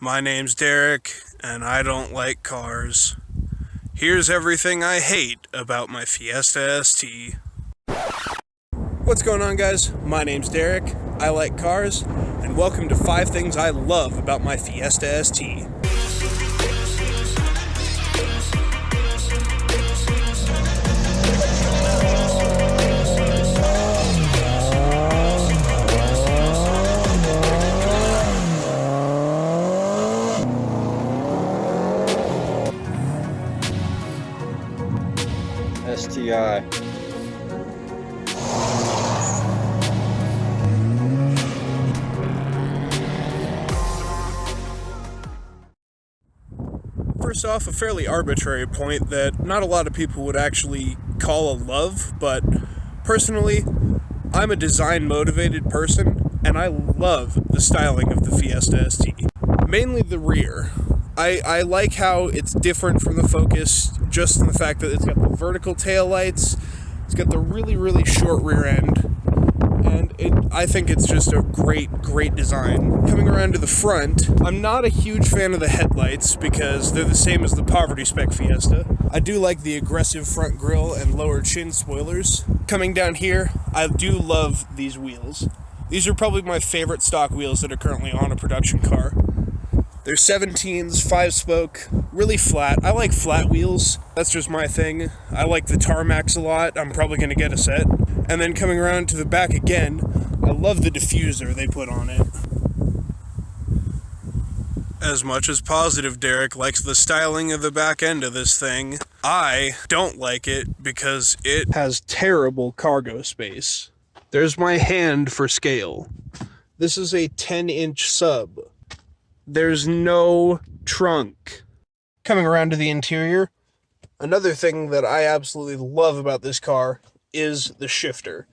My name's Derek, and I don't like cars. Here's everything I hate about my Fiesta ST. What's going on, guys? My name's Derek, I like cars, and welcome to 5 things I love about my Fiesta ST. STI. First off, a fairly arbitrary point that not a lot of people would actually call a love, but personally, I'm a design-motivated person, and I love the styling of the Fiesta ST. Mainly the rear. I like how it's different from the Focus, just in the fact that it's got the vertical taillights, it's got the really short rear end, and I think it's just a great design. Coming around to the front, I'm not a huge fan of the headlights because they're the same as the poverty spec Fiesta. I do like the aggressive front grille and lower chin spoilers. Coming down here, I do love these wheels. These are probably my favorite stock wheels that are currently on a production car. They're 17s, 5-spoke, really flat. I like flat wheels. That's just my thing. I like the tarmacs a lot. I'm probably going to get a set. And then coming around to the back again, I love the diffuser they put on it. As much as Positive Derek likes the styling of the back end of this thing, I don't like it because it has terrible cargo space. There's my hand for scale. This is a 10-inch sub. There's no trunk. Coming around to the interior, another thing that I absolutely love about this car is the shifter.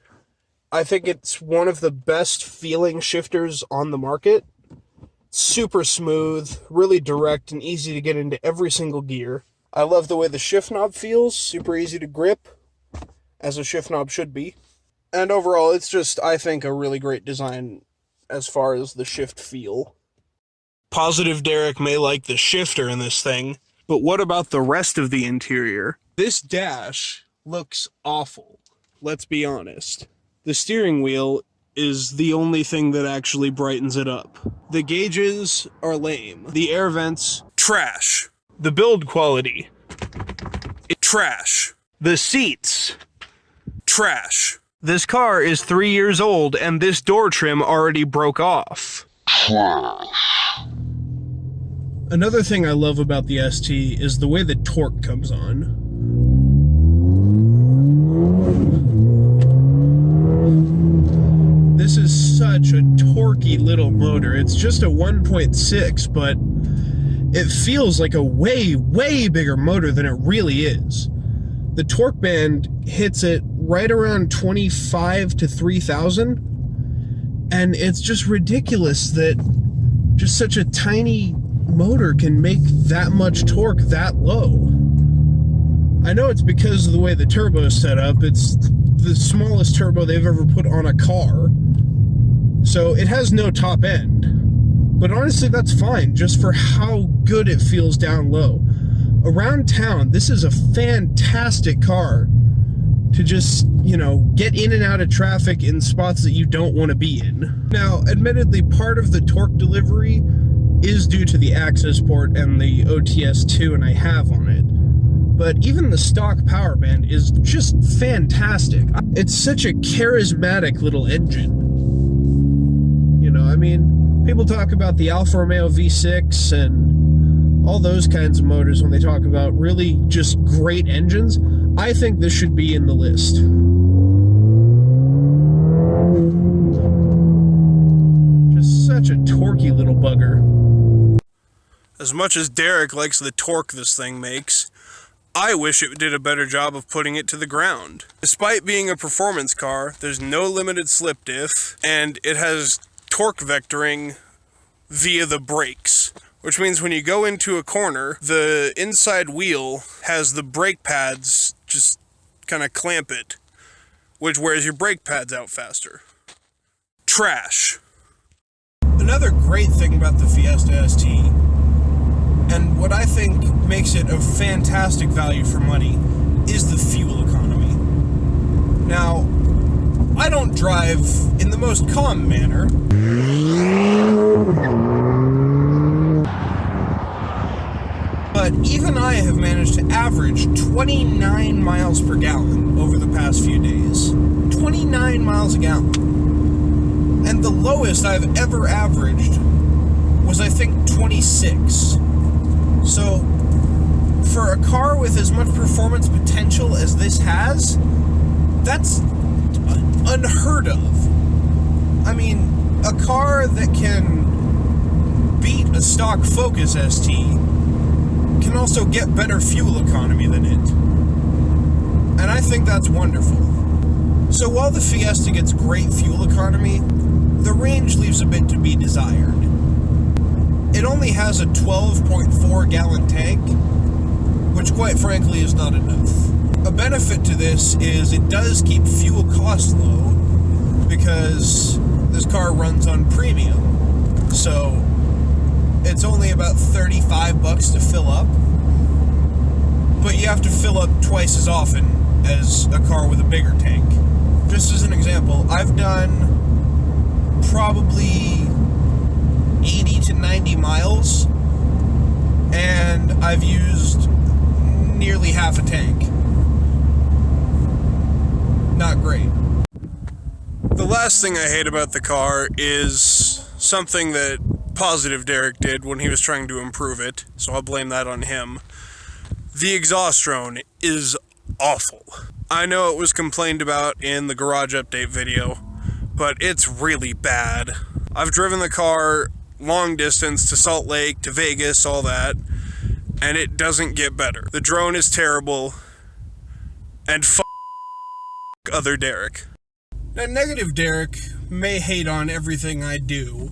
I think it's one of the best feeling shifters on the market. Super smooth, really direct, and easy to get into every single gear. I love the way the shift knob feels, super easy to grip, as a shift knob should be. And overall, it's just, I think, a really great design as far as the shift feel. Positive Derek may like the shifter in this thing, but what about the rest of the interior? This dash looks awful, let's be honest. The steering wheel is the only thing that actually brightens it up. The gauges are lame. The air vents, trash. The build quality, trash. The seats, trash. This car is 3 years old and this door trim already broke off. Another thing I love about the ST is the way the torque comes on. This is such a torquey little motor. It's just a 1.6, but it feels like a way bigger motor than it really is. The torque band hits it right around 25 to 3,000, and it's just ridiculous that just such a tiny motor can make that much torque that low. I know it's because of the way the turbo is set up. It's the smallest turbo they've ever put on a car, so it has no top end. But honestly, that's fine, just for how good it feels down low. Around town, this is a fantastic car to just, get in and out of traffic in spots that you don't want to be in. Now, admittedly, part of the torque delivery is due to the access port and the OTS2 and I have on it. But even the stock power band is just fantastic. It's such a charismatic little engine. People talk about the Alfa Romeo V6 and all those kinds of motors when they talk about really just great engines. I think this should be in the list. Just such a torquey little bugger. As much as Derek likes the torque this thing makes, I wish it did a better job of putting it to the ground. Despite being a performance car, there's no limited slip diff, and it has torque vectoring via the brakes, which means when you go into a corner, the inside wheel has the brake pads just kind of clamp it, which wears your brake pads out faster. Trash. Another great thing about the Fiesta ST, and what I think makes it a fantastic value for money, is the fuel economy. Now, I don't drive in the most calm manner. But even I have managed to average 29 miles per gallon over the past few days. 29 miles a gallon. And the lowest I've ever averaged was, I think, 26. So, for a car with as much performance potential as this has, that's unheard of. I mean, a car that can beat a stock Focus ST can also get better fuel economy than it. And I think that's wonderful. So while the Fiesta gets great fuel economy, the range leaves a bit to be desired. It only has a 12.4 gallon tank, which quite frankly is not enough. A benefit to this is it does keep fuel costs low, because this car runs on premium. So it's only about $35 to fill up, but you have to fill up twice as often as a car with a bigger tank. Just as an example, I've done probably 80 to 90 miles, and I've used nearly half a tank. Not great. The last thing I hate about the car is something that Positive Derek did when he was trying to improve it, so I'll blame that on him. The exhaust drone is awful. I know it was complained about in the garage update video, but it's really bad. I've driven the car long distance to Salt Lake, to Vegas, all that, and it doesn't get better. The drone is terrible, and other Derek. Now, Negative Derek may hate on everything I do,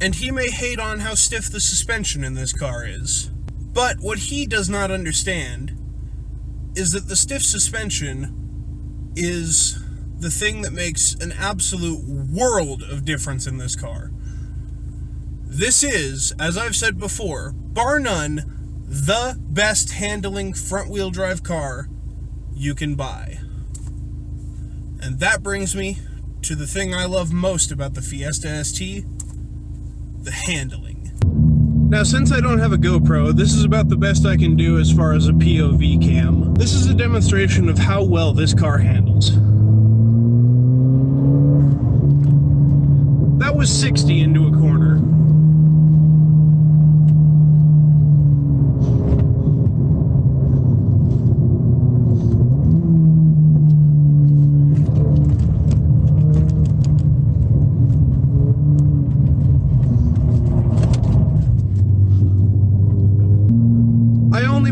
and he may hate on how stiff the suspension in this car is. But what he does not understand is that the stiff suspension is the thing that makes an absolute world of difference in this car. This is, as I've said before, bar none, the best handling front-wheel drive car you can buy. And that brings me to the thing I love most about the Fiesta ST, the handling. Now, since I don't have a GoPro, this is about the best I can do as far as a POV cam. This is a demonstration of how well this car handles. That was 60 into a corner.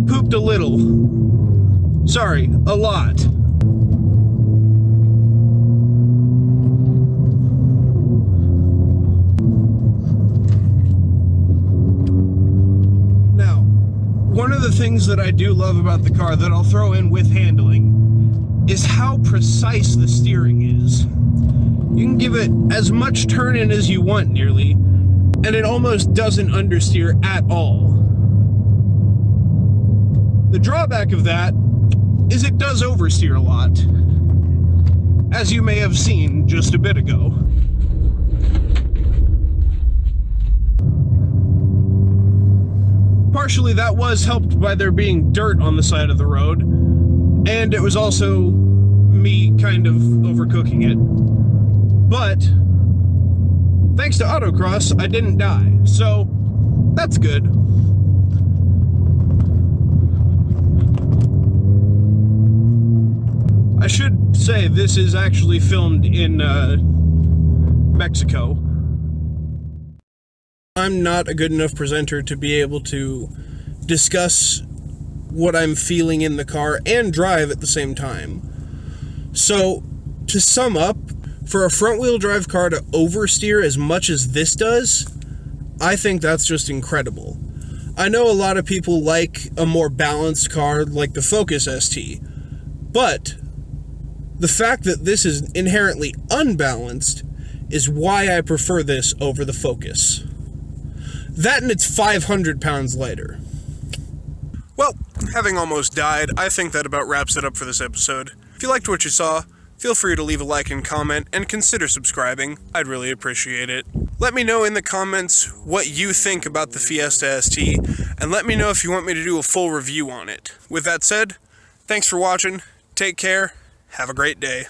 Pooped a little. Sorry, a lot. Now, one of the things that I do love about the car that I'll throw in with handling is how precise the steering is. You can give it as much turn in as you want nearly, and it almost doesn't understeer at all. The drawback of that is it does oversteer a lot, as you may have seen just a bit ago. Partially that was helped by there being dirt on the side of the road, and it was also me kind of overcooking it. But thanks to autocross, I didn't die, so that's good. I should say this is actually filmed in Mexico. I'm not a good enough presenter to be able to discuss what I'm feeling in the car and drive at the same time. So, to sum up, for a front-wheel drive car to oversteer as much as this does, I think that's just incredible. I know a lot of people like a more balanced car like the Focus ST, but the fact that this is inherently unbalanced is why I prefer this over the Focus. That and it's 500 pounds lighter. Well, having almost died, I think that about wraps it up for this episode. If you liked what you saw, feel free to leave a like and comment, and consider subscribing. I'd really appreciate it. Let me know in the comments what you think about the Fiesta ST, and let me know if you want me to do a full review on it. With that said, thanks for watching, take care, have a great day.